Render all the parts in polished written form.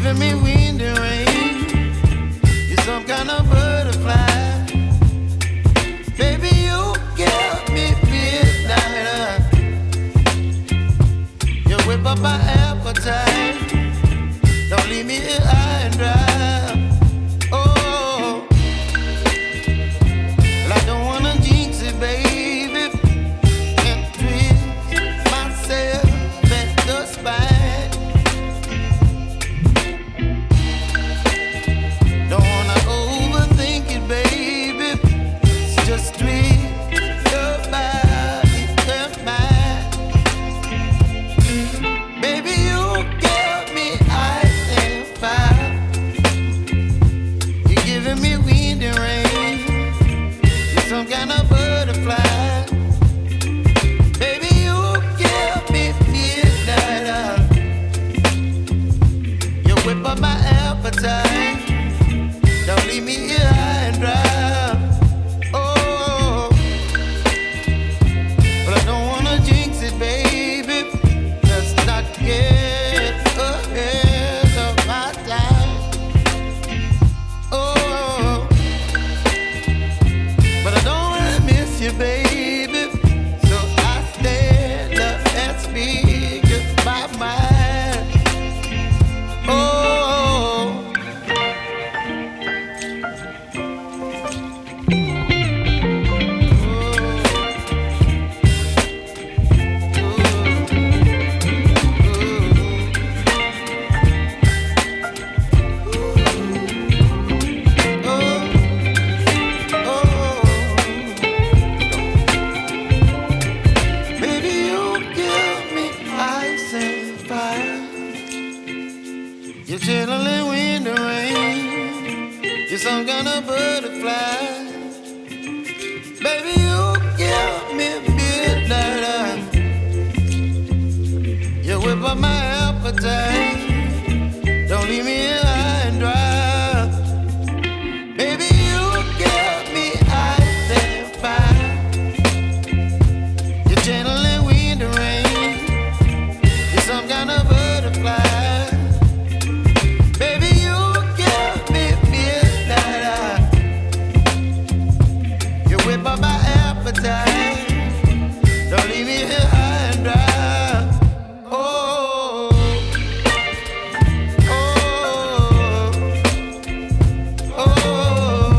giving me wind and rain. You're some kind of butterfly. Baby, you give me midnight. You whip up my appetite. Don't leave me here high and dry. Oh, well, I don't wanna jinx it, baby, and twist myself at the spine. Don't wanna overthink it, baby. It's just twist your body and mine. Baby, you give me ice and fire. You're giving me wind and rain. You're some kind of butterfly. Baby, you give me midnight. You whip up my appetite. Don't leave me here high and dry. Oh, but I don't wanna jinx it, baby. Let's not get ahead of my time. Oh, but I don't wanna miss you, baby. So I stand up and speak my mind. Oh. Baby, you give me ice and fire. You're chilling wind and rain. You're some kind of butterfly. Baby, you give me midnight. You whip up my appetite. Don't leave me here high and dry. Baby, you give me ice and fire. You're channeling wind and rain. You're some kind of butterfly. Baby, you give me midnight. You whip up my appetite. Don't leave me here high and dry. Oh, oh, oh, oh,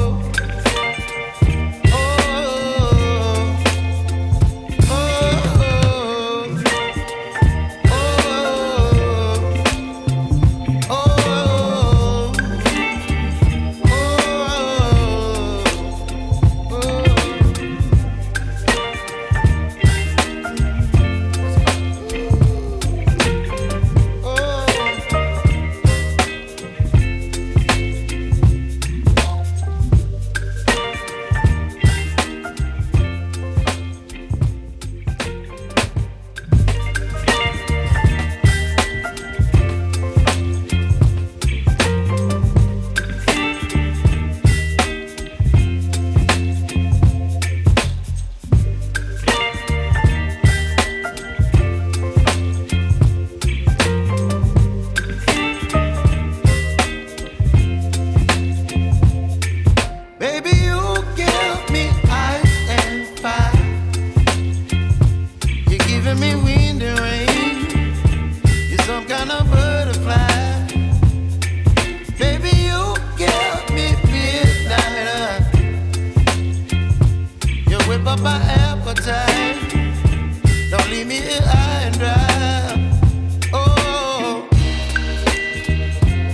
baby, you give me ice and fire. You're giving me wind and rain. You're some kind of butterfly. Baby, you give me midnight. You whip up my appetite. Don't leave me here high and dry. Oh,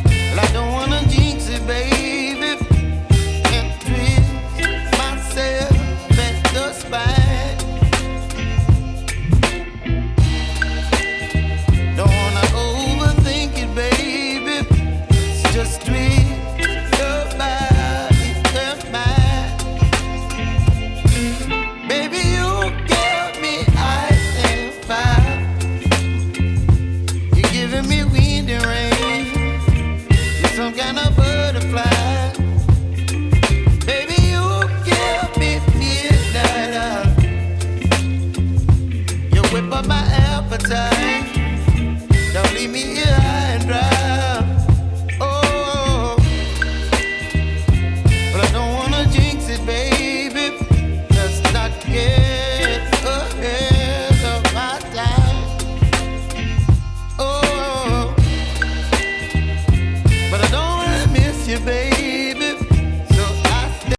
well, I don't wanna jinx it, baby, and twist myself at the spine. Don't wanna overthink it, baby. It's just twist your body and mine. Baby, you give me ice and fire. You're giving me wind and rain. You're some kind of butterfly. Baby, you give me midnight. You whip up my appetite. Don't leave me here